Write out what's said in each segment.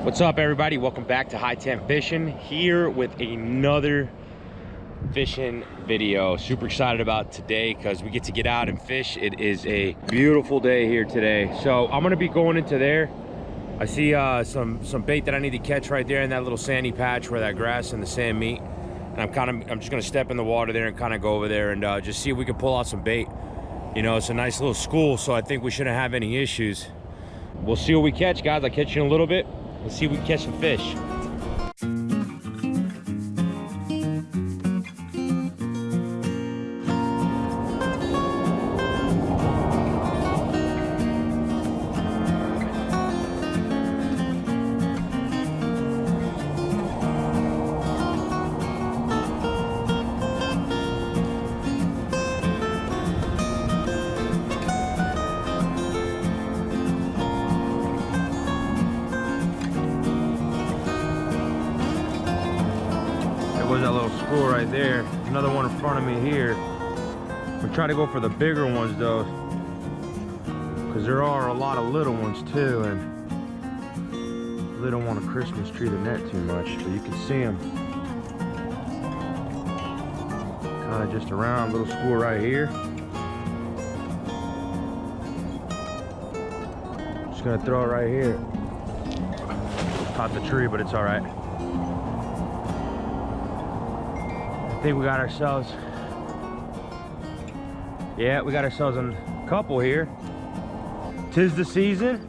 What's up, everybody? Welcome back to High Temp Fishing, here with another fishing video. Super excited about today because we get to get out and fish. It is a beautiful day here today. So I'm gonna be going into there. I see some bait that I need to catch right there in that little sandy patch where that grass and the sand meet. And I'm just gonna step in the water there and kind of go over there and just see if we can pull out some bait. You know, it's a nice little school, so I think we shouldn't have any issues. We'll see what we catch, guys. I'll catch you in a little bit. Let's see if we can catch some fish. Was that little school right there. Another one in front of me here. We're trying to go for the bigger ones though, because there are a lot of little ones too, and they don't want a Christmas tree the net too much, but you can see them kind of just around. Little school right here. Just gonna throw it right here. Caught the tree, but it's all right. I think we got ourselves, yeah, we got ourselves a couple here. 'Tis the season.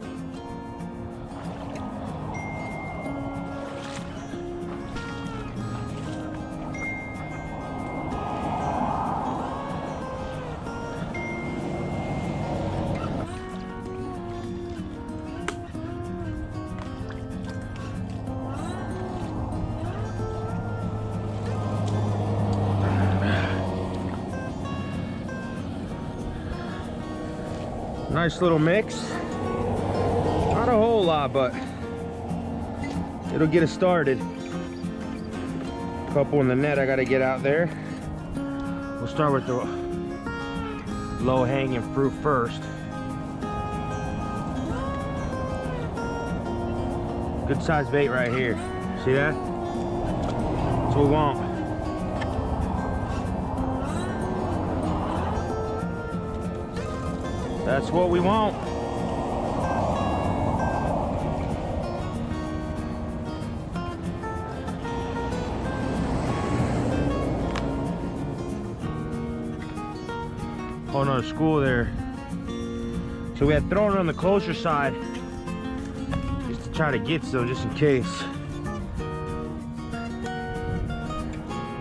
Nice little mix. Not a whole lot, but it'll get us started. Couple in the net I gotta get out there. We'll start with the low-hanging fruit first. Good size bait right here. See that? That's what we want. That's what we want. Oh, another school there. So we had thrown it on the closer side just to try to get some, just in case.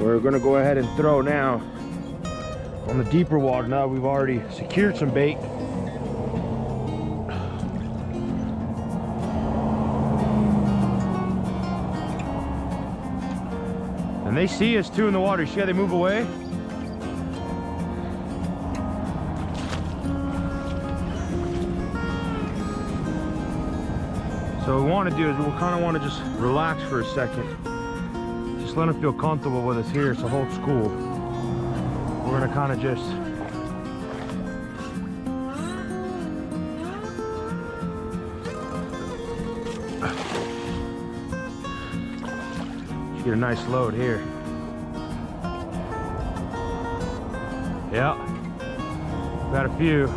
We're gonna go ahead and throw now on the deeper water. Now we've already secured some bait. And they see us too in the water. You see how they move away? So what we want to do is we'll kind of want to just relax for a second. Just let them feel comfortable with us here. It's a whole school. We're going to kind of just get a nice load here. Yeah, got a few.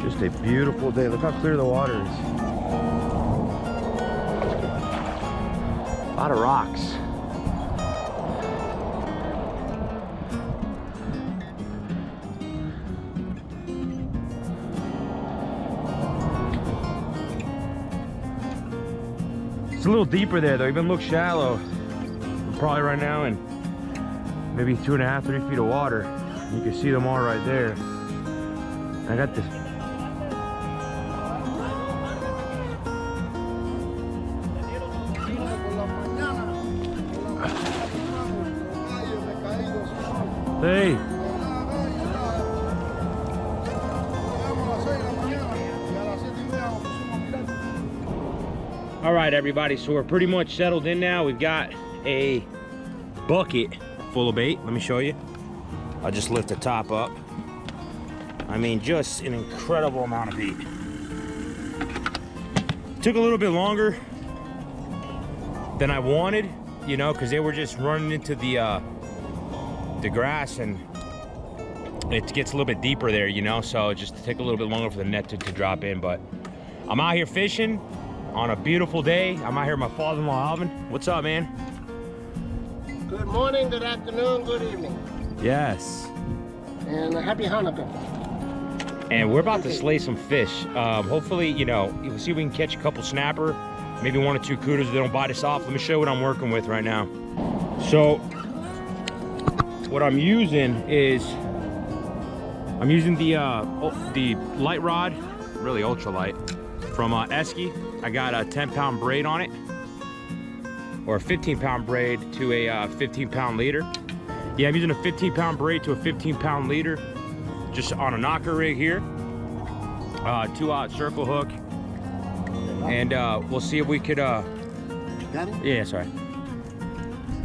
Just a beautiful day. Look how clear the water is. A lot of rocks. It's a little deeper there though, even look shallow. We're probably right now in maybe 2.5, 3 feet of water. You can see them all right there. I got this. Hey. All right, everybody, so we're pretty much settled in now. We've got a bucket full of bait. Let me show you. I'll just lift the top up. I mean, just an incredible amount of bait. Took a little bit longer than I wanted, you know, because they were just running into the grass, and it gets a little bit deeper there, you know, so it just take a little bit longer for the net to drop in. But I'm out here fishing on a beautiful day. I'm out here with my father-in-law, Alvin. What's up, man? Good morning, good afternoon, good evening. Yes. And happy Hanukkah. And we're about to slay some fish. Hopefully, you know, we'll see if we can catch a couple snapper, maybe 1 or 2 Cudas if they don't bite us off. Let me show you what I'm working with right now. So, what I'm using is, I'm using the light rod, really ultralight, from Esky. I got a 10-pound braid on it, or a 15-pound braid to a 15-pound leader. Yeah, I'm using a 15-pound braid to a 15-pound leader, just on a knocker rig here. 2-aught circle hook, and we'll see if we could. Got it? Yeah, sorry.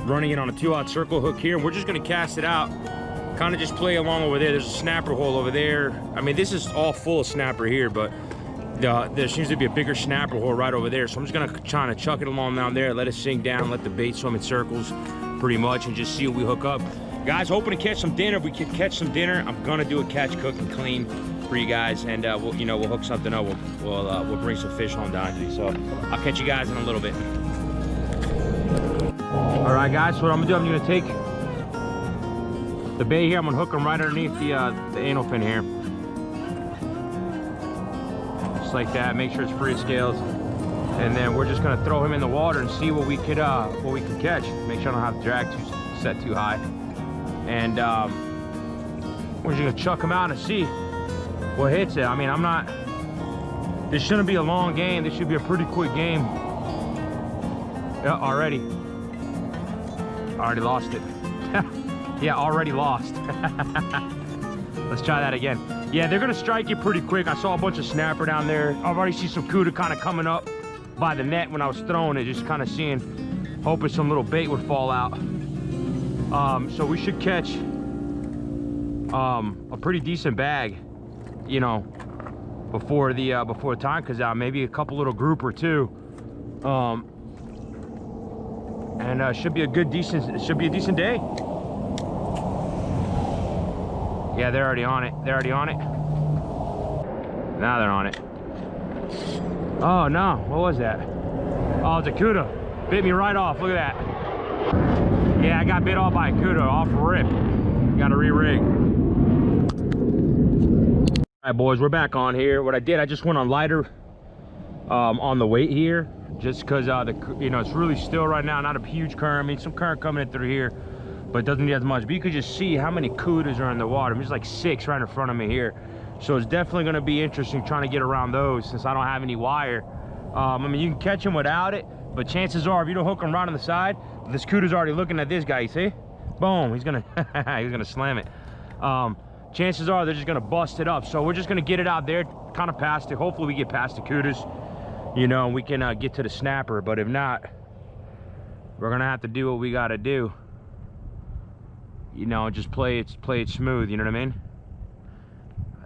Running it on a 2-aught circle hook here, and we're just gonna cast it out. Kind of just play along over there. There's a snapper hole over there. I mean, this is all full of snapper here, but there seems to be a bigger snapper hole right over there. So I'm just gonna try to chuck it along down there, let it sink down, let the bait swim in circles pretty much, and just see what we hook up. Guys, hoping to catch some dinner. If we can catch some dinner, I'm gonna do a catch, cook, and clean for you guys, and we'll, you know, we'll hook something up. We'll bring some fish home down to you. So I'll catch you guys in a little bit. All right, guys. So what I'm gonna do, I'm gonna take the bait here. I'm gonna hook them right underneath the anal fin here, just like that. Make sure it's free of scales, and then we're just gonna throw him in the water and see what we could catch. Make sure I don't have the drag set too high, and we're just gonna chuck him out and see what hits it. I mean, this shouldn't be a long game. This should be a pretty quick game. Yeah, already lost it. Yeah, already lost. Let's try that again. Yeah, they're gonna strike you pretty quick. I saw a bunch of snapper down there. I've already seen some Cuda kind of coming up by the net when I was throwing it, just kind of hoping some little bait would fall out. So we should catch a pretty decent bag, you know, before time comes out. Maybe a couple little group or two, and should be a decent day. Yeah, they're already on it. They're already on it. Now they're on it. Oh no, what was that? Oh, it's a Cuda. Bit me right off. Look at that. Yeah, I got bit off by a Cuda off rip. Got to re-rig. All right, boys, we're back on here. What I did, I just went on lighter on the weight here, just because you know, it's really still right now. Not a huge current. I mean, some current coming in through here, but it doesn't get as much. But you could just see how many Cudas are in the water. There's like 6 right in front of me here. So it's definitely going to be interesting trying to get around those, since I don't have any wire. I mean, you can catch them without it, but chances are, if you don't hook them right on the side, this Cuda's already looking at this guy, you see? Boom, he's gonna slam it. Chances are they're just gonna bust it up. So we're just gonna get it out there, kind of past it. Hopefully we get past the Cudas, you know, and we can get to the snapper. But if not, we're gonna have to do what we gotta do. You know, just play it smooth, you know what I mean?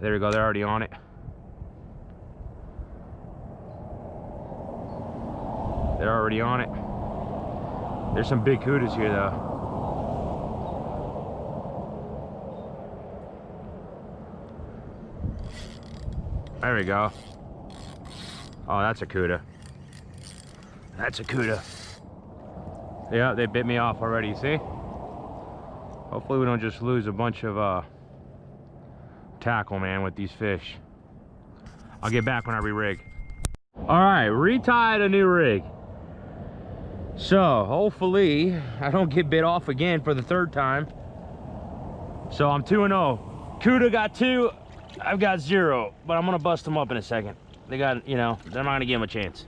There we go, they're already on it. They're already on it. There's some big Cudas here though. There we go. Oh, that's a Cuda. That's a Cuda. Yeah, they bit me off already, see? Hopefully we don't just lose a bunch of tackle, man, with these fish. I'll get back when I re-rig. All right, retied a new rig. So hopefully I don't get bit off again for the 3rd time. So I'm 2-0. Cuda got 2, I've got 0, but I'm gonna bust them up in a second. They got, you know, they're not gonna give them a chance.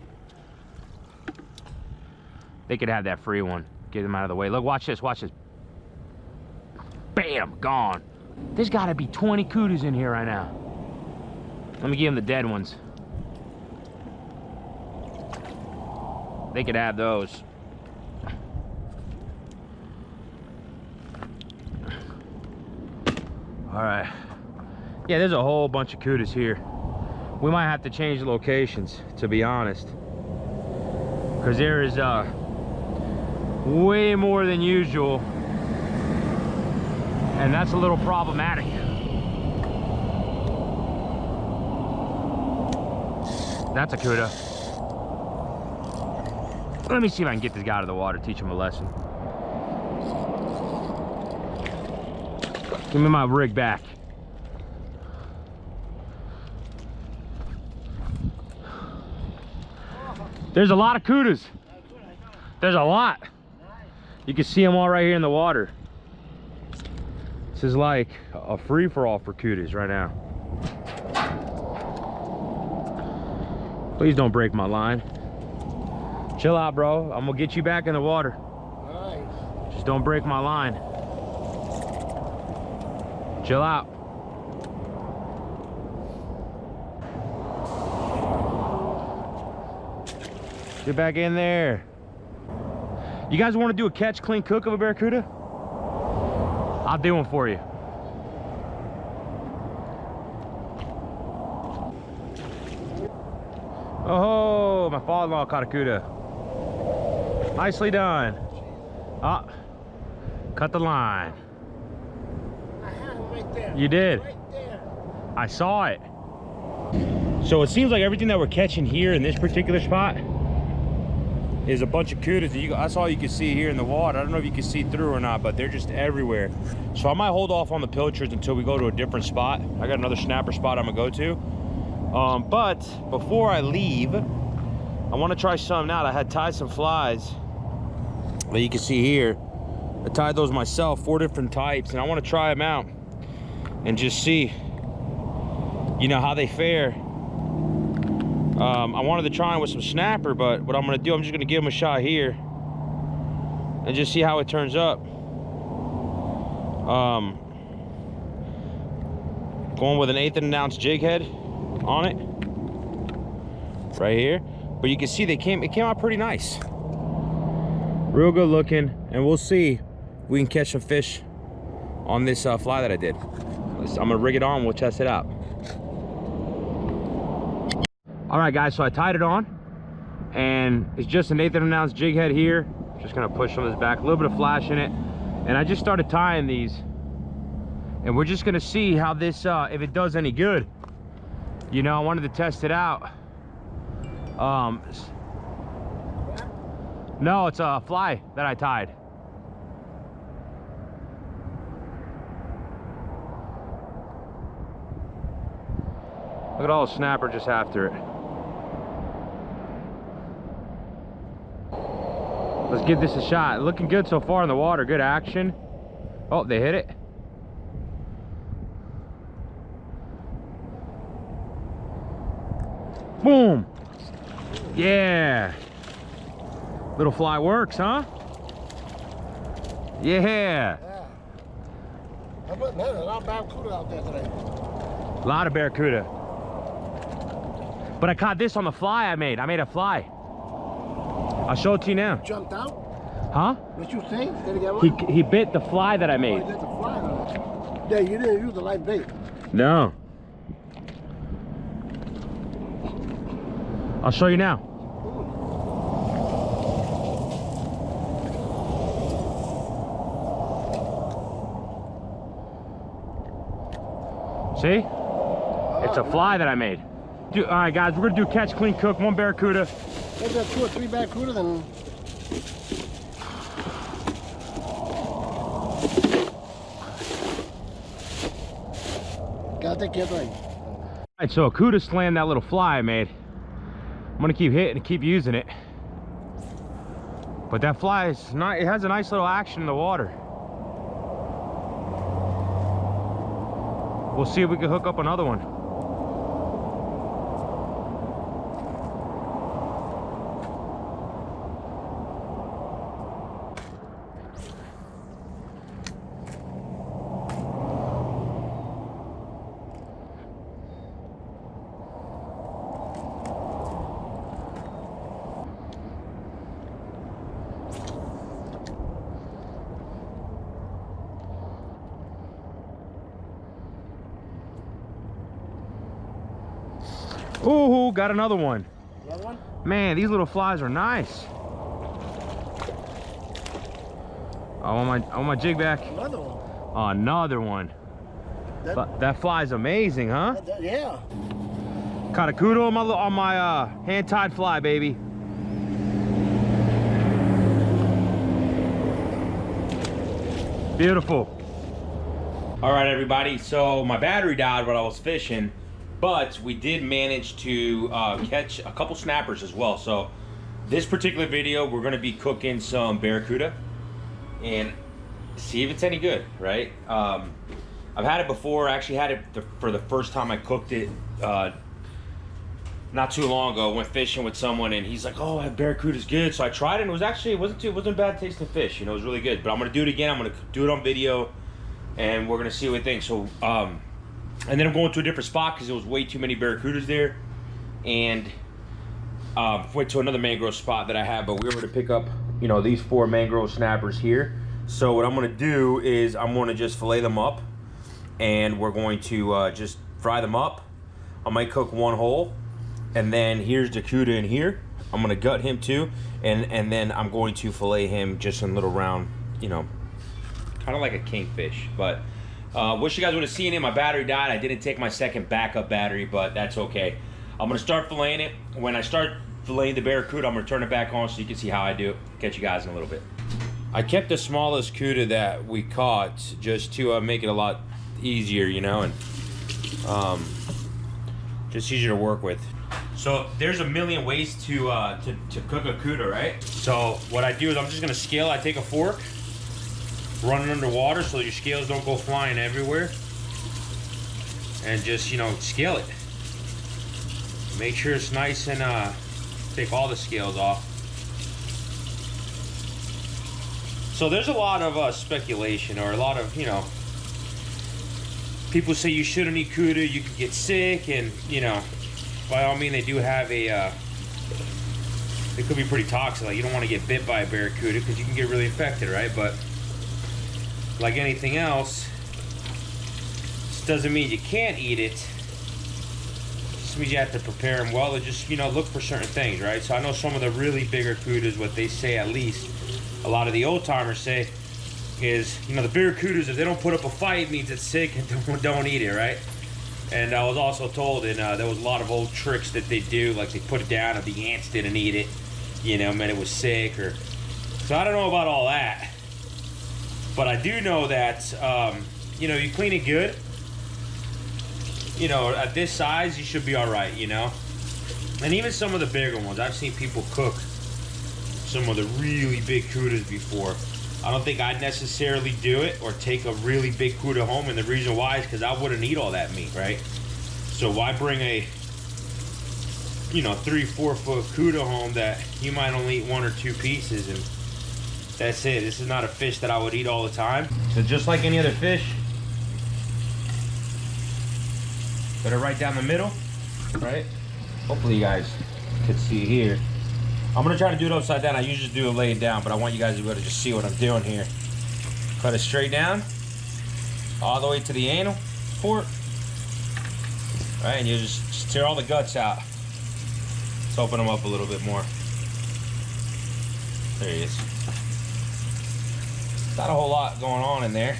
They could have that free one. Get them out of the way. Look, watch this, watch this. Bam, gone. There's gotta be 20 Cudas in here right now. Let me give them the dead ones. They could have those. All right, Yeah, there's a whole bunch of Cudas here. We might have to change locations, to be honest, because there is way more than usual, and that's a little problematic. That's a Cuda. Let me see if I can get this guy out of the water, teach him a lesson. Give me my rig back. There's a lot of Cudas. There's a lot. You can see them all right here in the water. This is like a free-for-all for Cudas right now. Please don't break my line. Chill out, bro. I'm gonna get you back in the water. Nice. Just don't break my line. Chill out. Get back in there. You guys want to do a catch, clean, cook of a Baracuda? I'll do one for you. Oh, my father-in-law caught a Cuda. Nicely done. Ah, cut the line. I had him right there. You did. Right there. I saw it. So it seems like everything that we're catching here in this particular spot is a bunch of Cudas. That's all you can see here in the water. I don't know if you can see through or not, but they're just everywhere. So I might hold off on the pilchards until we go to a different spot. I got another snapper spot I'm gonna go to. But before I leave, I want to try something out. I had tied some flies that you can see here. I tied those myself, 4 different types, and I want to try them out and just see, you know, how they fare. I wanted to try them with some snapper, but what I'm going to do, I'm just going to give them a shot here and just see how it turns up. Going with an 1/8 ounce jig head on it right here, but you can see it came out pretty nice, real good looking, and we'll see if we can catch some fish on this fly that I did. I'm gonna rig it on, we'll test it out. All right guys, so I tied it on and it's just an 1/8 ounce jig head here. Just gonna push on this back, a little bit of flash in it, and I just started tying these, and we're just gonna see how this if it does any good. You know, I wanted to test it out. No, it's a fly that I tied. Look at all the snapper just after it. Let's give this a shot. Looking good so far in the water, good action. Oh, they hit it. Boom. Yeah. Little fly works, huh? Yeah. Yeah. I put man, a lot of Baracuda out there today. A lot of Baracuda. But I caught this on the fly I made. I made a fly. I'll show it to you now. Jumped out? Huh? What you say? Did he get one? He bit the fly that I made. Oh, he did the fly on it. Yeah, you didn't use the light bait. No. I'll show you now. See? It's a fly that I made. All right, guys, we're gonna do catch, clean, cook, 1 Baracuda. There's 2 or 3 Baracuda, then. Got that kid right. All right, so a Cuda slammed that little fly I made. I'm gonna keep hitting and keep using it. But that fly is not, it has a nice little action in the water. We'll see if we can hook up another one. Ooh, got another one. Another one? Man, these little flies are nice. I want my jig back. Another one. Oh, another one. That fly's amazing, huh? Yeah. Caught a Cuda on my hand-tied fly, baby. Beautiful. All right, everybody. So my battery died when I was fishing, but we did manage to catch a couple snappers as well. So this particular video, we're going to be cooking some Baracuda and see if it's any good, right? I've had it before. I actually had it for the first time I cooked it not too long ago. Went fishing with someone and he's like, "Oh, Baracuda's good." So I tried it and it wasn't a bad tasting fish. You know, it was really good. But I'm gonna do it again. I'm gonna do it on video, and we're gonna see what we think. So, and then I'm going to a different spot because there was way too many Baracudas there, and went to another mangrove spot that I have. But we were gonna pick up, you know, these 4 mangrove snappers here. So what I'm gonna do is I'm gonna just fillet them up, and we're going to just fry them up. I might cook one whole, and then here's the Cuda in here. I'm gonna gut him too, and then I'm going to fillet him just in little round, you know, kind of like a kingfish. But wish you guys would have seen it. My battery died. I didn't take my second backup battery, but that's okay. I'm gonna start filleting it. When I start filleting the Baracuda, I'm gonna turn it back on so you can see how I do it. Catch you guys in a little bit. I kept the smallest Cuda that we caught just to make it a lot easier, you know, and just easier to work with. So there's a million ways to cook a Cuda, right? So what I do is I'm just gonna scale. I take a fork, run it underwater so your scales don't go flying everywhere, and just, you know, scale it. Make sure it's nice and take all the scales off. So there's a lot of speculation, or a lot of, you know, people say you shouldn't eat Cuda, you could get sick, and, you know, by all means, they do have a, they could be pretty toxic. Like, you don't want to get bit by a Baracuda because you can get really infected, right? But like anything else, this doesn't mean you can't eat it. This means you have to prepare them well, and just, you know, look for certain things, right? So I know some of the really bigger Cudas, what they say, at least a lot of the old timers say, is, you know, the Baracudas, if they don't put up a fight, it means it's sick, and don't eat it, right? And I was also told, and there was a lot of old tricks that they do, like they put it down if the ants didn't eat it, you know, meant it was sick, or, so I don't know about all that. But I do know that, you know, you clean it good, you know, at this size, you should be all right, you know. And even some of the bigger ones, I've seen people cook some of the really big Cudas before. I don't think I'd necessarily do it or take a really big Cuda home, and the reason why is because I wouldn't eat all that meat, right? So why bring a, you know, 3-4 foot Cuda home that you might only eat 1 or 2 pieces, and that's it. This is not a fish that I would eat all the time. So just like any other fish, put it right down the middle, right? Hopefully you guys can see here. I'm gonna try to do it upside down. I usually do it laid down, but I want you guys to be able to just see what I'm doing here. Cut it straight down, all the way to the anal port. All right, and you just tear all the guts out. Let's open them up a little bit more. There he is. Not a whole lot going on in there.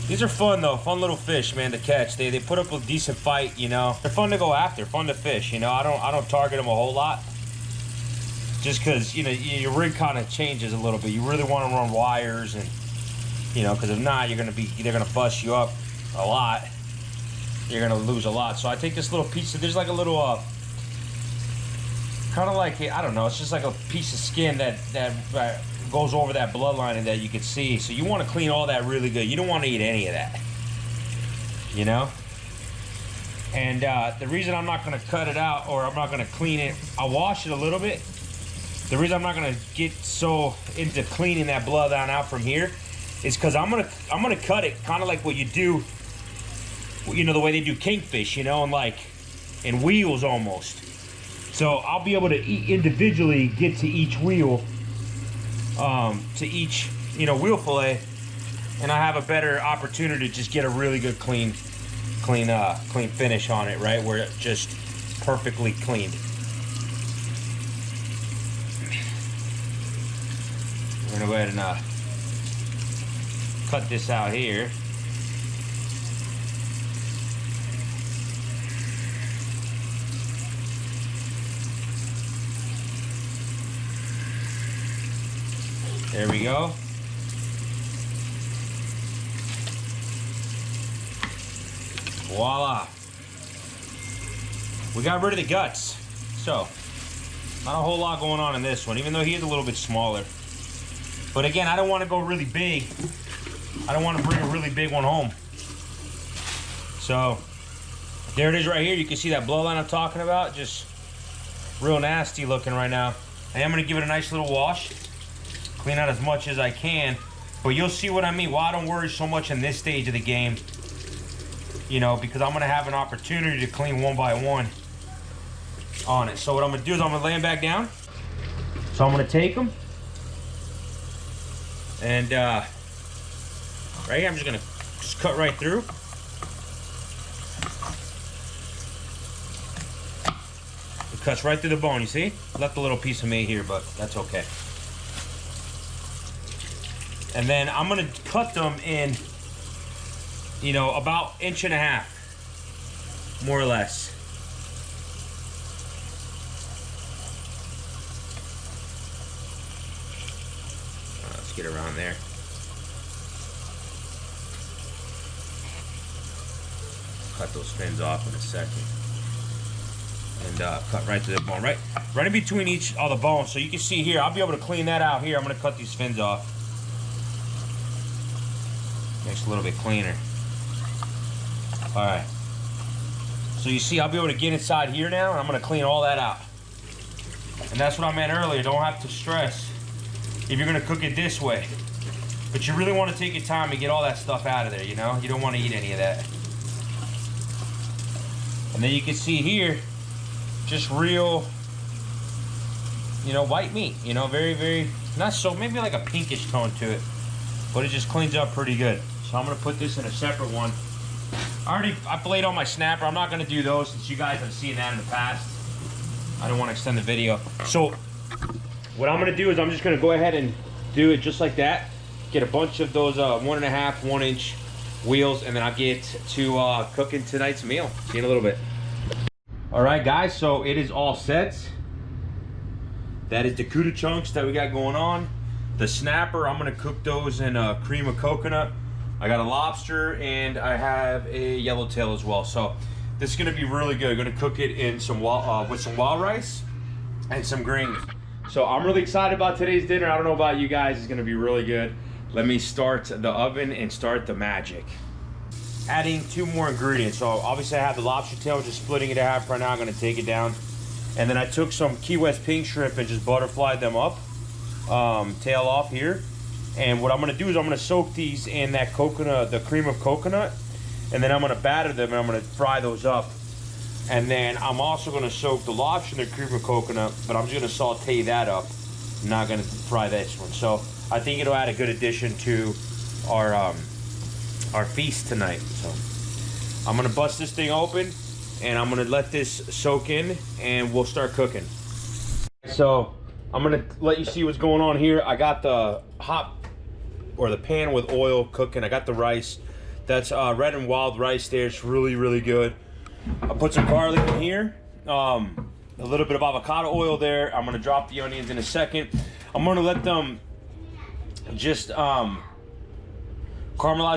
These are fun though, fun little fish, man, to catch. They put up a decent fight, you know. They're fun to go after, fun to fish, you know. I don't target them a whole lot, just because, you know, your rig kind of changes a little bit. You really want to run wires, and, you know, because if not, they're gonna bust you up a lot. You're gonna lose a lot. So I take this little piece of, there's like a little kind of like, I don't know, it's just like a piece of skin that goes over that bloodline and that you can see. So you want to clean all that really good. You don't want to eat any of that, you know. And the reason I'm not going to cut it out, or I'm not going to clean it, I'll wash it a little bit. The reason I'm not going to get so into cleaning that bloodline out from here is because I'm gonna cut it kind of like what you do, you know, the way they do kingfish, you know, and like in wheels almost. So I'll be able to individually get to each wheel, to each, you know, wheel fillet, and I have a better opportunity to just get a really good clean clean finish on it, right? Where it's just perfectly cleaned. We're gonna go ahead and cut this out here. There we go. Voila. We got rid of the guts. So, not a whole lot going on in this one, even though he is a little bit smaller. But again, I don't want to go really big. I don't want to bring a really big one home. So, there it is right here. You can see that bloodline I'm talking about. Just real nasty looking right now. I am going to give it a nice little wash. Clean out as much as I can. But you'll see what I mean. Why I don't worry so much in this stage of the game. You know, because I'm going to have an opportunity to clean one by one on it. So what I'm going to do is I'm going to lay them back down. So I'm going to take them. And right here, I'm just going to cut right through. It cuts right through the bone, you see? Left a little piece of meat here, but that's okay. And then I'm going to cut them in, you know, about 1.5 inches, more or less. Let's get around there. Cut those fins off in a second. And cut right to the bone, right in between each of the bones. So you can see here, I'll be able to clean that out here. I'm going to cut these fins off. Makes it a little bit cleaner. All right. So you see, I'll be able to get inside here now, and I'm going to clean all that out. And that's what I meant earlier. Don't have to stress if you're going to cook it this way. But you really want to take your time and get all that stuff out of there, you know? You don't want to eat any of that. And then you can see here, just real, you know, white meat. You know, very, very, not so, maybe like a pinkish tone to it. But it just cleans up pretty good. So I'm going to put this in a separate one. I filleted on my snapper. I'm not going to do those since you guys have seen that in the past. I don't want to extend the video. So what I'm going to do is I'm just going to go ahead and do it just like that. Get a bunch of those 1.5, 1 inch wheels, and then I'll get to cooking tonight's meal. See you in a little bit. All right, guys, so it is all set. That is the Cuda chunks that we got going on. The snapper, I'm gonna cook those in cream of coconut. I got a lobster and I have a yellowtail as well. So this is gonna be really good. I'm gonna cook it in some with some wild rice and some greens. So I'm really excited about today's dinner. I don't know about you guys, it's gonna be really good. Let me start the oven and start the magic. Adding 2 more ingredients. So obviously I have the lobster tail, just splitting it in half right now. I'm gonna take it down. And then I took some Key West pink shrimp and just butterflied them up. Tail off here, and what I'm going to do is I'm going to soak these in that coconut, the cream of coconut, and then I'm going to batter them and I'm going to fry those up. And then I'm also going to soak the lobster in the cream of coconut, but I'm just going to saute that up. I'm not going to fry this one. So I think it'll add a good addition to our feast tonight. So I'm going to bust this thing open and I'm going to let this soak in and we'll start cooking. So I'm gonna let you see what's going on here. I got the the pan with oil cooking. I got the rice. That's red and wild rice there. It's really, really good. I put some garlic in here. A little bit of avocado oil there. I'm gonna drop the onions in a second. I'm gonna let them just caramelize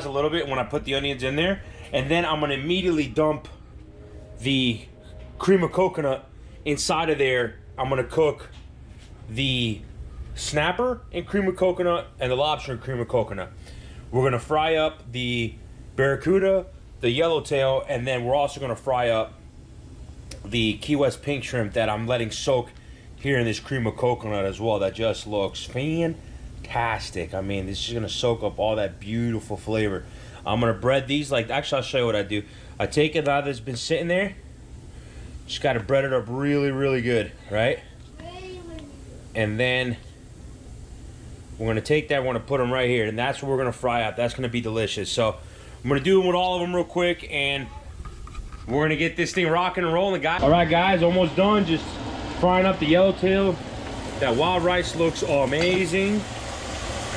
a little bit when I put the onions in there. And then I'm gonna immediately dump the cream of coconut inside of there. I'm gonna cook the snapper in cream of coconut and the lobster in cream of coconut. We're gonna fry up the Baracuda, the yellowtail, and then we're also gonna fry up the Key West pink shrimp that I'm letting soak here in this cream of coconut as well. That just looks fantastic. I mean, this is gonna soak up all that beautiful flavor. I'm gonna bread these like, actually I'll show you what I do. I take it out that's been sitting there, just gotta bread it up really, really good, right? And then we're gonna take that, we're gonna put them right here, and that's what we're gonna fry up. That's gonna be delicious. So I'm gonna do them with all of them real quick, and We're gonna get this thing rocking and rolling, guys. All right, guys, almost done. Just frying up the yellowtail. That wild rice looks amazing.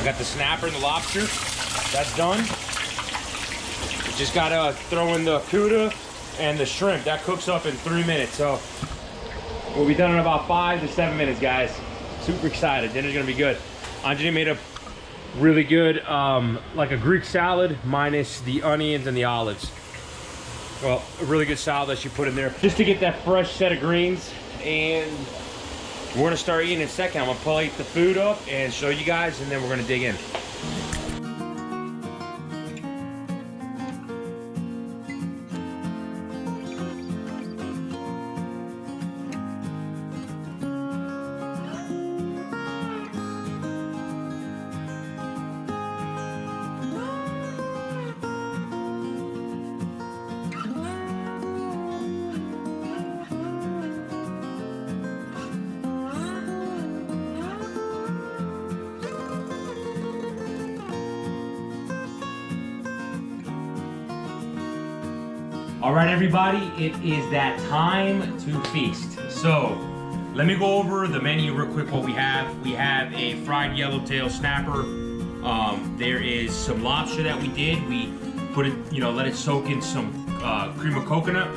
I got the snapper and the lobster. That's done. Just gotta throw in the Cuda and the shrimp. That cooks up in 3 minutes. So we'll be done in about 5 to 7 minutes, guys. Super excited. Dinner's gonna be good. Anjani made a really good, like a Greek salad minus the onions and the olives. Well, a really good salad that she put in there just to get that fresh set of greens. And we're gonna start eating in a second. I'm gonna plate the food up and show you guys, and then we're gonna dig in. All right, everybody, it is that time to feast. So let me go over the menu real quick. What we have a fried yellowtail snapper. There is some lobster that we did. We put it, let it soak in some cream of coconut.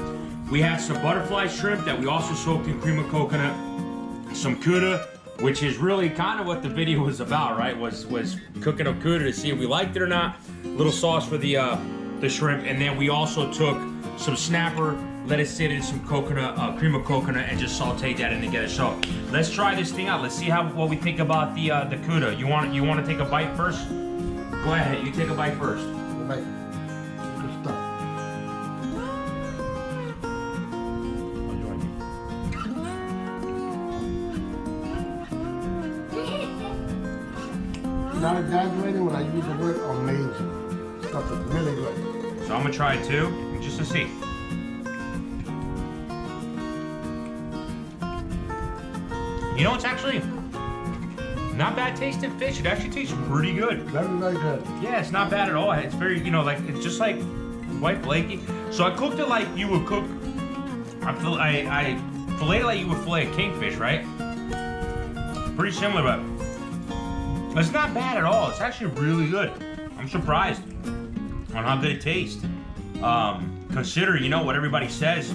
We have some butterfly shrimp that we also soaked in cream of coconut. Some Cuda, which is really kind of what the video was about, right? Was cooking up Cuda to see if we liked it or not. A little sauce for the shrimp, and then we also took some snapper, let it sit in some coconut, cream of coconut, and just sauteed that in together. So let's try this thing out. Let's see what we think about the Cuda. You want to take a bite first? Go ahead, you take a bite first. Good stuff. Not exaggerating when I use the word amazing. Stuff is really good. So I'm gonna try it too, just to see. It's actually not bad tasting fish. It actually tastes pretty good. Very, very good. Yeah, it's not bad at all. It's very, it's just like white flaky. So I cooked it like you would cook. I filleted like you would fillet a kingfish, right? Pretty similar, but it's not bad at all. It's actually really good. I'm surprised on how good it tastes. Consider, what everybody says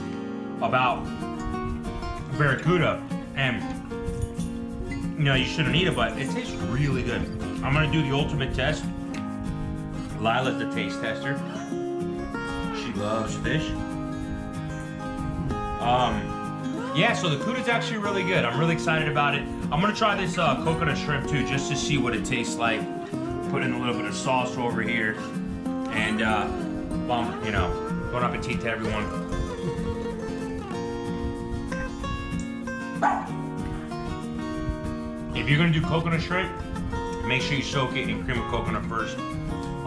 about Baracuda, and you shouldn't eat it, but it tastes really good. I'm gonna do the ultimate test. Lila's the taste tester. She loves fish. Yeah, so the Cuda's actually really good. I'm really excited about it. I'm gonna try this coconut shrimp too, just to see what it tastes like. Put in a little bit of sauce over here, and bon appetit to everyone. If you're gonna do coconut shrimp, make sure you soak it in cream of coconut first.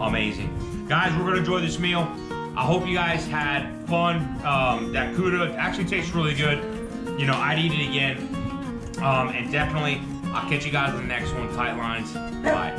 Amazing. Guys, we're gonna enjoy this meal. I hope you guys had fun. That Cuda actually tastes really good. I'd eat it again. And definitely, I'll catch you guys in the next one. Tight lines. Bye.